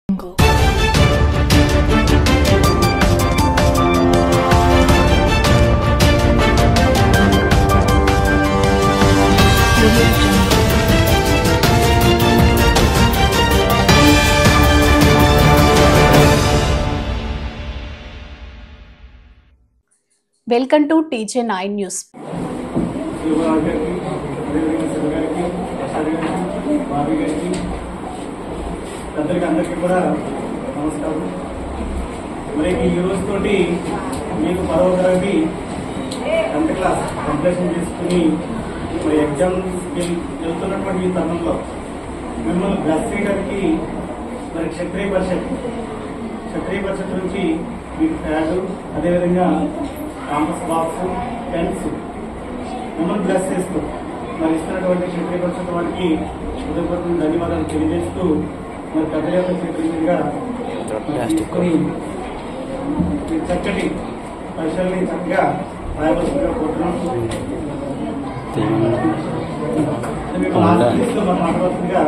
Jungle. Welcome to TJ9 News. అందరికీ కూడా నమస్కారం. మరి ఈ రోజుతోటి మీకు 10వ తరగతి 10th క్లాస్ కంప్లీషన్ చేసుకుని మరి ఎగ్జామ్స్కి వెళ్తున్నటువంటి ఈ తరుణంలో మిమ్మల్ని బ్లస్ చేయడానికి మరి క్షత్రియ పరిషత్ నుంచి మీకు ప్యాడు, అదేవిధంగా కాంపస్ బాక్స్, పెన్స్ మిమ్మల్ని బ్లస్ చేస్తూ మరి ఇస్తున్నటువంటి క్షత్రియ పరిషత్ వారికి హృదయపూర్వక ధన్యవాదాలు తెలియజేస్తూ మరి పెద్ద యొక్క చేతులుగా తీసుకొని చక్కటి పరీక్షల్ని చక్కగా రాయవలసిందిగా కోరుతున్నాం. మీకు లాస్ట్ లిస్ట్లో మనం మాట్లాడుతుందిగా